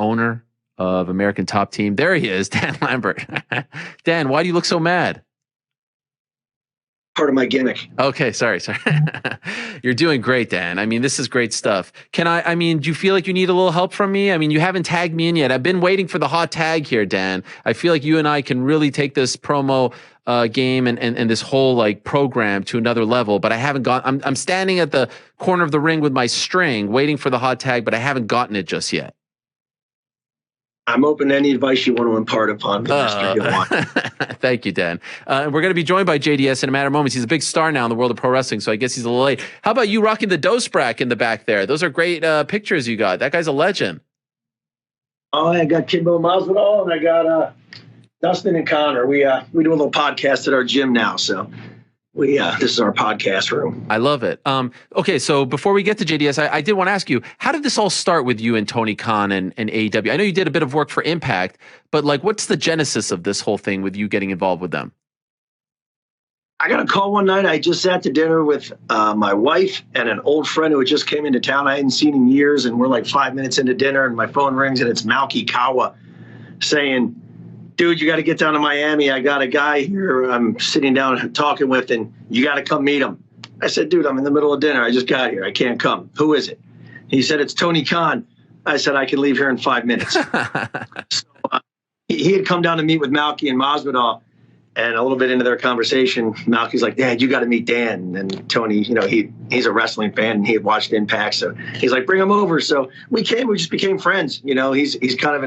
owner of American Top Team. There he is, Dan Lambert. Dan, why do you look so mad? Part of my gimmick. Okay, sorry. You're doing great, Dan. I mean, this is great stuff. Do you feel like you need a little help from me? I mean, you haven't tagged me in yet. I've been waiting for the hot tag here, Dan. I feel like you and I can really take this promo game and this whole like program to another level, but I haven't gone. I'm standing at the corner of the ring with my string waiting for the hot tag, but I haven't gotten it just yet. I'm open to any advice you want to impart upon me, Mr. Helwani. Thank you, Dan. We're going to be joined by JDS in a matter of moments. He's a big star now in the world of pro wrestling, so I guess he's a little late. How about you rocking the Dosprack in the back there? Those are great pictures you got. That guy's a legend. Oh, I got Kimbo Masvidal and I got Dustin and Connor. We do a little podcast at our gym now, so this is our podcast room. I love it. Okay, so before we get to JDS, I did want to ask you, how did this all start with you and Tony Khan and AEW? I know you did a bit of work for Impact, but like, what's the genesis of this whole thing with you getting involved with them? I got a call one night. I just sat to dinner with my wife and an old friend who had just came into town I hadn't seen in years, and we're like 5 minutes into dinner, and my phone rings, and it's Malky Kawa saying, dude, you got to get down to Miami. I got a guy here I'm sitting down talking with, and you got to come meet him. I said, dude, I'm in the middle of dinner. I just got here. I can't come. Who is it? He said, it's Tony Khan. I said, I can leave here in 5 minutes. So, he had come down to meet with Malky and Masvidal, and a little bit into their conversation, Malky's like, Dad, you got to meet Dan. And Tony, he's a wrestling fan, and he had watched Impact. So he's like, bring him over. So we just became friends. He's kind of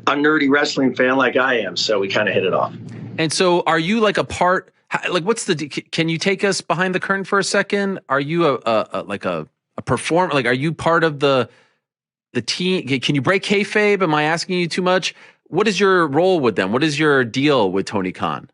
a nerdy wrestling fan like I am. So we kind of hit it off. And so are you like a part, like can you take us behind the curtain for a second? Are you a performer? Like, are you part of the team? Can you break kayfabe? Am I asking you too much? What is your role with them? What is your deal with Tony Khan?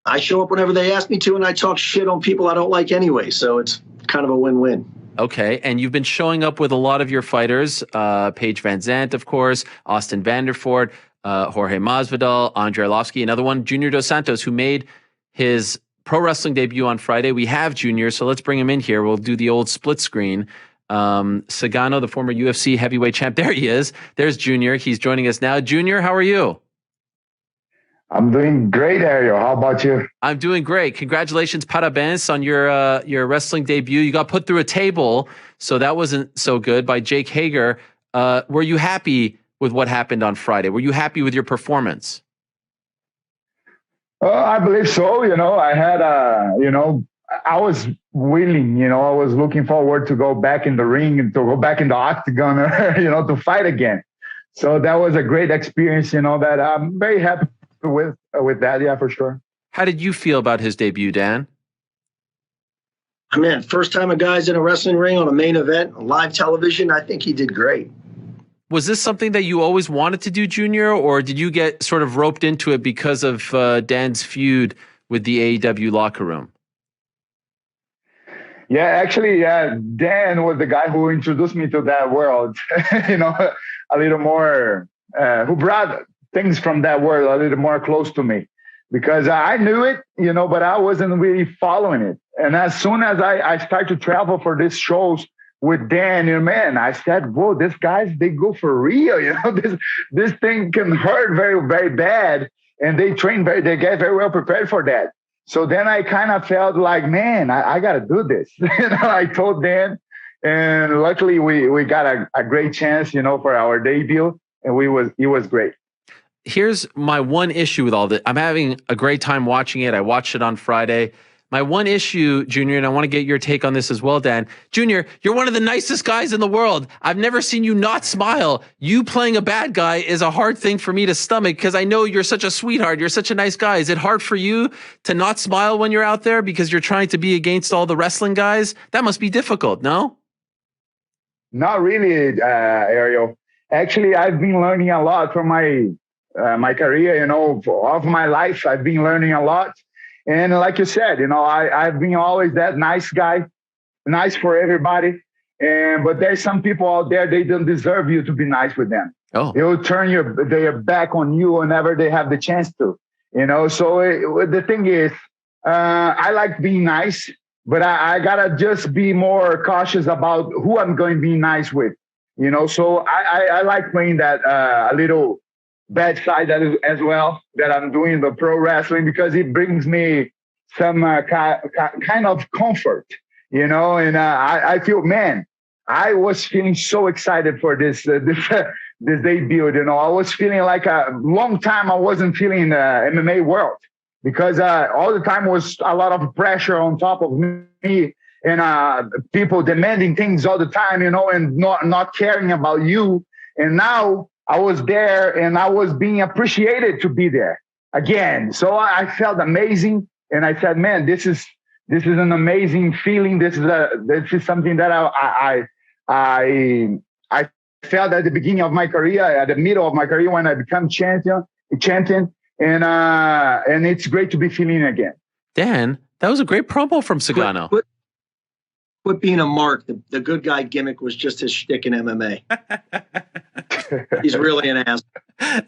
I show up whenever they ask me to, and I talk shit on people I don't like anyway. So it's kind of a win-win. Okay, and you've been showing up with a lot of your fighters, Paige Van Zandt, of course, Austin Vanderford, Jorge Masvidal, Andre Arlovski, another one, Junior Dos Santos, who made his pro wrestling debut on Friday. We have Junior, so let's bring him in here. We'll do the old split screen. Sagano, the former UFC heavyweight champ, there he is. There's Junior. He's joining us now. Junior, how are you? I'm doing great, Ariel. How about you? I'm doing great. Congratulations, parabéns, on your wrestling debut. You got put through a table, so that wasn't so good, by Jake Hager. Were you happy with what happened on Friday? Were you happy with your performance? I believe so. I had I was willing. I was looking forward to go back in the ring and to go back in the octagon, to fight again. So that was a great experience. That I'm very happy with that, yeah, for sure. How did you feel about his debut, Dan? Man, first time a guy's in a wrestling ring on a main event, on live television, I think he did great. Was this something that you always wanted to do, Junior, or did you get sort of roped into it because of Dan's feud with the AEW locker room? Yeah, actually, Dan was the guy who introduced me to that world, a little more, who brought things from that world a little more close to me, because I knew it, but I wasn't really following it. And as soon as I started to travel for these shows with Dan, man, I said, whoa, these guys, they go for real. This thing can hurt very, very bad. And they they get very well prepared for that. So then I kind of felt like, man, I got to do this. I told Dan, and luckily we got a great chance, for our debut. And it was great. Here's my one issue with all this. I'm having a great time watching it. I watched it on Friday. My one issue, Junior, and I want to get your take on this as well, Dan. Junior, you're one of the nicest guys in the world. I've never seen you not smile. You playing a bad guy is a hard thing for me to stomach, because I know you're such a sweetheart. You're such a nice guy. Is it hard for you to not smile when you're out there because you're trying to be against all the wrestling guys? That must be difficult, no? Not really, Ariel. Actually, I've been learning a lot from my career, of my life. I've been learning a lot. And like you said, I've been always that nice guy, nice for everybody. But there's some people out there, they don't deserve you to be nice with them. Oh. They will turn their back on you whenever they have the chance to, So the thing is, I like being nice, but I got to just be more cautious about who I'm going to be nice with. So I like playing that a little bad side as well that I'm doing the pro wrestling, because it brings me some kind of comfort, and I feel, man, I was feeling so excited for this this debut. I was feeling like a long time I wasn't feeling in the MMA world, because all the time was a lot of pressure on top of me, and people demanding things all the time, and not caring about you. And now I was there and I was being appreciated to be there again. So I felt amazing. And I said, man, this is an amazing feeling. This is something that I felt at the beginning of my career, at the middle of my career, when I became champion, and it's great to be feeling again. Dan, that was a great promo from Sagano. Quit being a mark. The good guy gimmick was just his shtick in MMA. He's really an ass.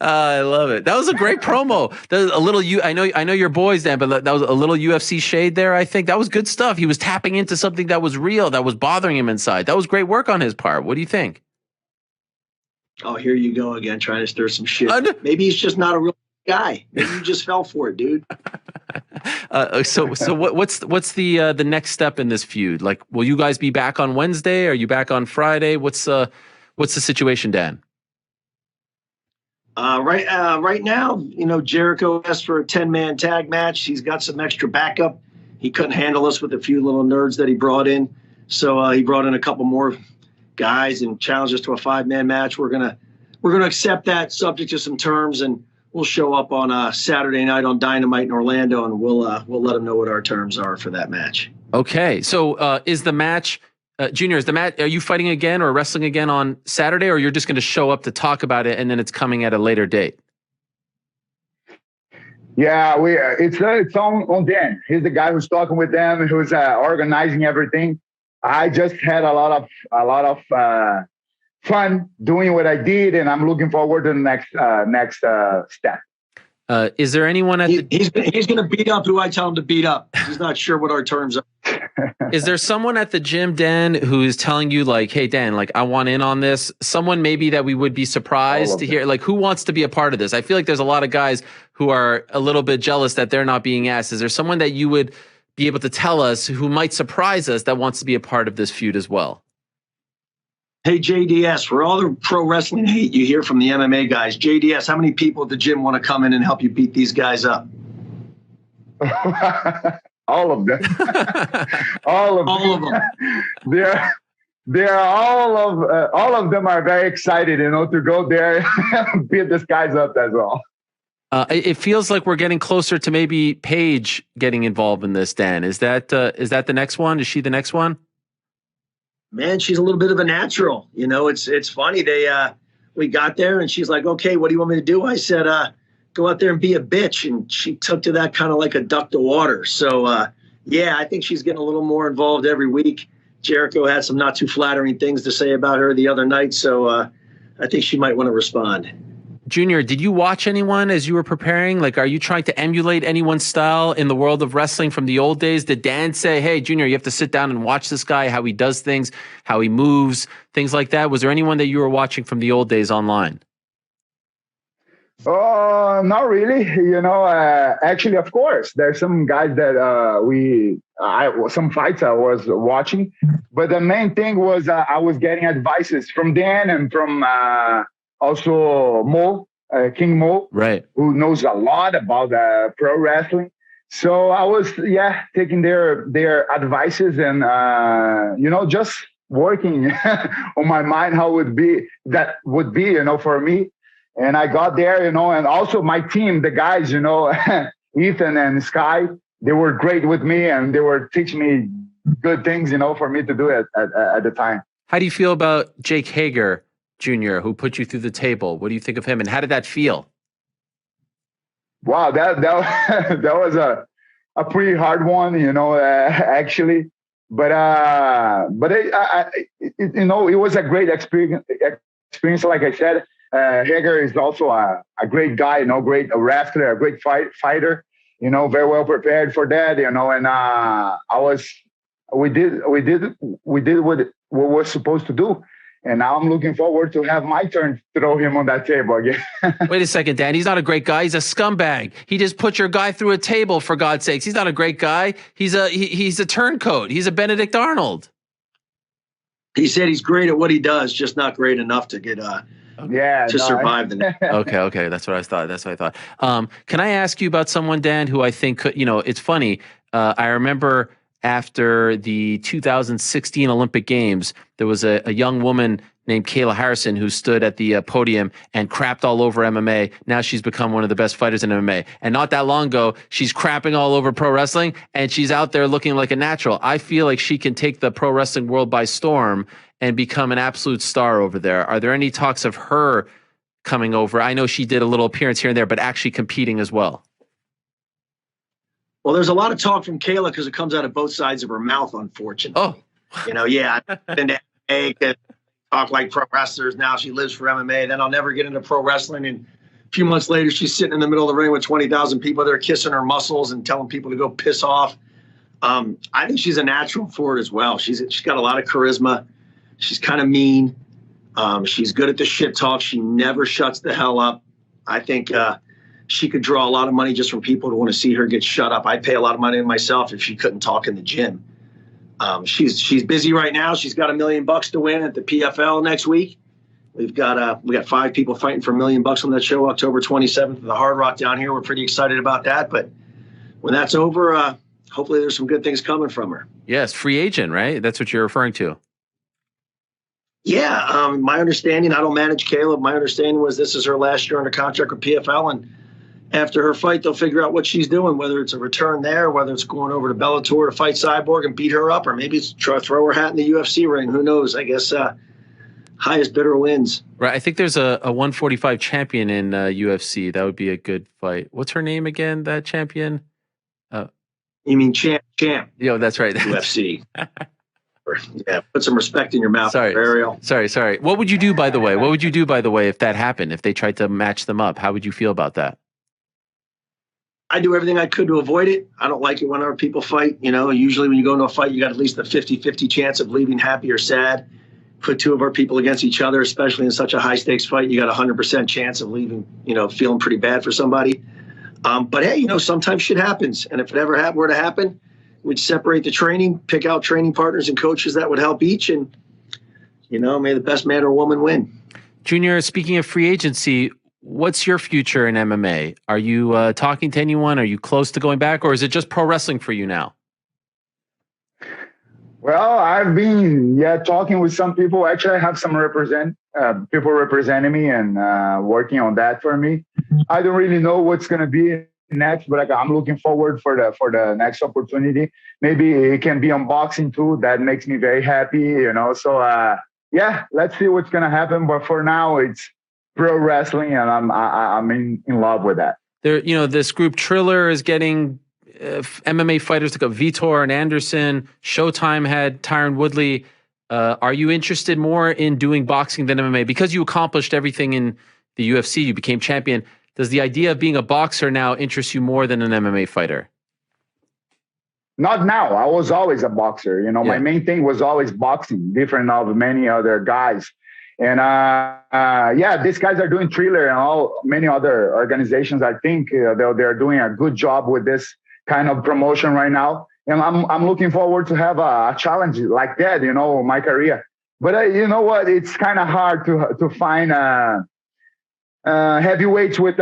I love it. That was a great promo. That was a little I know your boys, Dan, but that was a little UFC shade there. I think that was good stuff. He was tapping into something that was real, that was bothering him inside. That was great work on his part. What do you think? Oh, here you go again, trying to stir some shit. Maybe he's just not a real guy. Maybe you just fell for it, dude. So what's the next step in this feud? Like, will you guys be back on Wednesday? Are you back on Friday? What's the situation, Dan? Right now, Jericho asked for a 10-man tag match. He's got some extra backup. He couldn't handle us with a few little nerds that he brought in, so he brought in a couple more guys and challenged us to a 5-man match. We're gonna accept that, subject to some terms, and we'll show up on Saturday night on Dynamite in Orlando, and we'll let them know what our terms are for that match. Okay, so is the match, Junior? Are you fighting again or wrestling again on Saturday, or you're just going to show up to talk about it and then it's coming at a later date? Yeah, it's on Dan. He's the guy who's talking with them, who's organizing everything. I just had a lot of fun doing what I did, and I'm looking forward to the next step. Is there anyone at he's going to beat up who I tell him to beat up. He's not sure what our terms are. Is there someone at the gym, Dan, who is telling you, like, hey, Dan, like, I want in on this? Someone maybe that we would be surprised to hear, like, who wants to be a part of this? I feel like there's a lot of guys who are a little bit jealous that they're not being asked. Is there someone that you would be able to tell us who might surprise us that wants to be a part of this feud as well? Hey, JDS, for all the pro wrestling hate you hear from the MMA guys, JDS, how many people at the gym want to come in and help you beat these guys up? All of them. all of them. They're all of them are very excited, to go there and beat these guys up as well. It feels like we're getting closer to maybe Paige getting involved in this, Dan. Is that the next one? Is she the next one? Man, she's a little bit of a natural. It's funny. We got there and she's like, okay, what do you want me to do? I said, go out there and be a bitch. And she took to that kind of like a duck to water. So, yeah, I think she's getting a little more involved every week. Jericho had some not too flattering things to say about her the other night. So I think she might want to respond. Junior, did you watch anyone as you were preparing? Like, are you trying to emulate anyone's style in the world of wrestling from the old days? Did Dan say, hey, Junior, you have to sit down and watch this guy, how he does things, how he moves, things like that? Was there anyone that you were watching from the old days online? Oh, not really. Actually, of course, there's some guys that some fights I was watching, but the main thing was I was getting advices from Dan and from also Mo, King Mo, right, who knows a lot about pro wrestling. So I was, taking their advices and just working on my mind how that would be for me. And I got there, and also my team, the guys, Ethan and Sky, they were great with me, and they were teaching me good things, for me to do at the time. How do you feel about Jake Hager Jr., who put you through the table? What do you think of him, and how did that feel? Wow, that was a pretty hard one, actually. But it was a great experience. Like I said, Hager is also a great guy, great wrestler, a great fighter, very well prepared for that, and we did what we're supposed to do. And now I'm looking forward to have my turn to throw him on that table again. Wait a second, Dan. He's not a great guy. He's a scumbag. He just put your guy through a table, for God's sakes. He's not a great guy. He's a turncoat. He's a Benedict Arnold. He said he's great at what he does, just not great enough to get survive the next. Okay. That's what I thought. Can I ask you about someone, Dan, who I think could, it's funny. I remember after the 2016 Olympic Games, there was a young woman named Kayla Harrison who stood at the podium and crapped all over MMA. Now she's become one of the best fighters in MMA. And not that long ago, she's crapping all over pro wrestling, and she's out there looking like a natural. I feel like she can take the pro wrestling world by storm and become an absolute star over there. Are there any talks of her coming over? I know she did a little appearance here and there, but actually competing as well. Well, there's a lot of talk from Kayla because it comes out of both sides of her mouth, unfortunately. Oh. I've been to MMA, talk like pro wrestlers. Now she lives for MMA. Then I'll never get into pro wrestling. And a few months later, she's sitting in the middle of the ring with 20,000 people there kissing her muscles and telling people to go piss off. I think she's a natural for it as well. She's got a lot of charisma. She's kind of mean. She's good at the shit talk. She never shuts the hell up. I think she could draw a lot of money just from people who want to see her get shut up. I'd pay a lot of money to myself if she couldn't talk in the gym. She's busy right now. She's got $1 million to win at the PFL next week. We got 5 people fighting for $1 million on that show, October 27th at the Hard Rock down here. We're pretty excited about that. But when that's over, hopefully there's some good things coming from her. Yes, free agent, right? That's what you're referring to. Yeah, my understanding, I don't manage Kayla. My understanding was this is her last year under contract with PFL, and after her fight, they'll figure out what she's doing, whether it's a return there, whether it's going over to Bellator to fight Cyborg and beat her up, or maybe it's try to throw her hat in the UFC ring. Who knows? I guess highest bidder wins. Right. I think there's a 145 champion in UFC. That would be a good fight. What's her name again, that champion? You mean champ? Yo, that's right. UFC. Yeah, put some respect in your mouth, Ariel. Sorry. What would you do, by the way? What would you do, by the way, if that happened, if they tried to match them up? How would you feel about that? I do everything I could to avoid it. I don't like it when other people fight. Usually when you go into a fight, you got at least a 50-50 chance of leaving happy or sad. Put 2 of our people against each other, especially in such a high-stakes fight, you got a 100% chance of leaving, feeling pretty bad for somebody. But hey, sometimes shit happens. And if it ever were to happen, we'd separate the training, pick out training partners and coaches that would help each, and, may the best man or woman win. Junior, speaking of free agency, what's your future in MMA? Are you talking to anyone? Are you close to going back, or is it just pro wrestling for you now? Well, I've been talking with some people. Actually, I have some people representing me and working on that for me. I don't really know what's going to be next, but I'm looking forward for the next opportunity. Maybe it can be unboxing too. That makes me very happy, So let's see what's going to happen. But for now, it's pro wrestling, and I'm in love with that. There, this group Triller is getting MMA fighters to go. Vitor and Anderson. Showtime had Tyron Woodley. Are you interested more in doing boxing than MMA because you accomplished everything in the UFC? You became champion. Does the idea of being a boxer now interest you more than an MMA fighter? Not now. I was always a boxer. My main thing was always boxing, different of many other guys. And these guys are doing Thriller and many other organizations. I think they're doing a good job with this kind of promotion right now. And I'm looking forward to have a challenge like that, my career. But you know what? It's kind of hard to find heavyweights with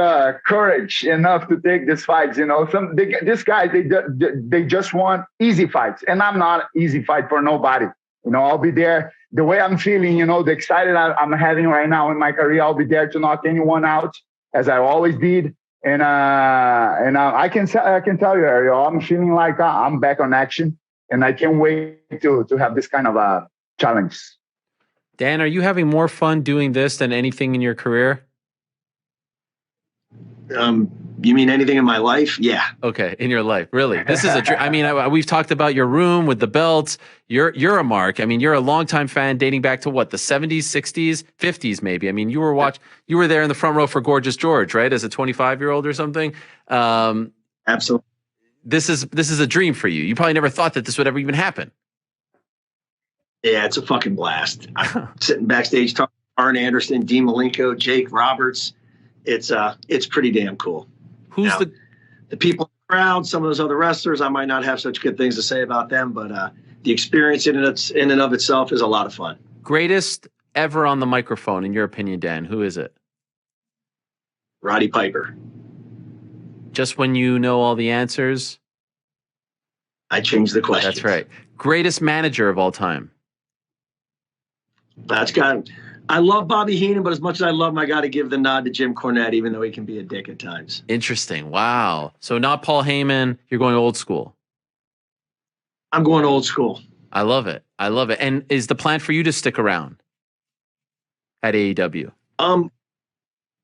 courage enough to take these fights. These guys, they just want easy fights, and I'm not easy fight for nobody. I'll be there the way I'm feeling. The excited I'm having right now in my career. I'll be there to knock anyone out, as I always did. And I can tell you, Ariel, I'm feeling like I'm back on action, and I can't wait to have this kind of a challenge. Dan, are you having more fun doing this than anything in your career? You mean anything in my life? Yeah. Okay, in your life, really. This is we've talked about your room with the belts. You're a mark. You're a longtime fan dating back to what, the 70s, 60s, 50s maybe. You were there in the front row for Gorgeous George, right? As a 25-year-old or something. Absolutely. This is a dream for you. You probably never thought that this would ever even happen. Yeah, it's a fucking blast. I'm sitting backstage talking to Arn Anderson, Dean Malenko, Jake Roberts. It's pretty damn cool. Who's now, the people in the crowd, some of those other wrestlers, I might not have such good things to say about them, but the experience in and of itself is a lot of fun. greatest ever on the microphone, in your opinion, Dan? Who is it? Roddy Piper. Just when you know all the answers? I changed the question. That's right. Greatest manager of all time? I love Bobby Heenan, but as much as I love him, I got to give the nod to Jim Cornette, even though he can be a dick at times. Interesting. Wow. So not Paul Heyman. You're going old school. I'm going old school. I love it. I love it. And is the plan for you to stick around at AEW? I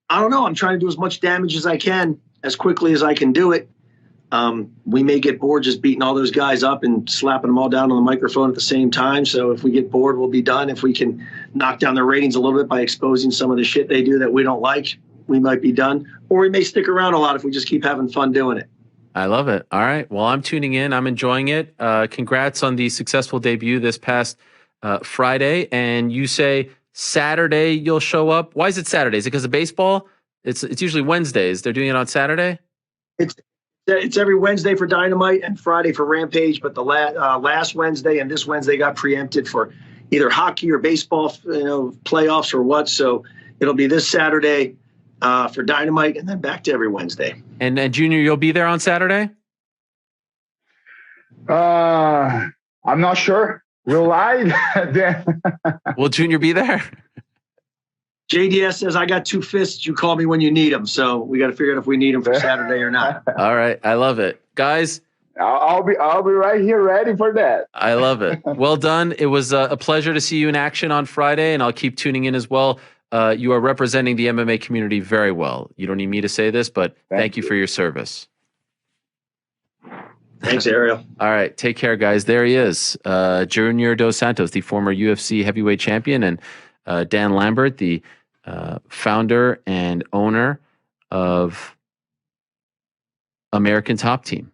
don't know. I'm trying to do as much damage as I can, as quickly as I can do it. We may get bored just beating all those guys up and slapping them all down on the microphone at the same time. So if we get bored, we'll be done. If we can knock down their ratings a little bit by exposing some of the shit they do that we don't like, we might be done. Or we may stick around a lot if we just keep having fun doing it. I love it. All right. Well, I'm tuning in. I'm enjoying it. Congrats on the successful debut this past Friday. And you say Saturday you'll show up. Why is it Saturday? Is it because of baseball? It's usually Wednesdays. They're doing it on Saturday? It's every Wednesday for Dynamite and Friday for Rampage, but the last Wednesday and this Wednesday got preempted for either hockey or baseball, playoffs or what. So it'll be this Saturday for Dynamite and then back to every Wednesday. And Junior, you'll be there on Saturday? I'm not sure. Will I? Will Junior be there? JDS says, I got two fists. You call me when you need them. So we got to figure out if we need them for Saturday or not. All right. I love it. Guys, I'll be right here ready for that. I love it. Well done. It was a pleasure to see you in action on Friday, and I'll keep tuning in as well. You are representing the MMA community very well. You don't need me to say this, but thank you for your service. Thanks, Ariel. All right. Take care, guys. There he is. Junior Dos Santos, the former UFC heavyweight champion, and Dan Lambert, the founder and owner of American Top Team.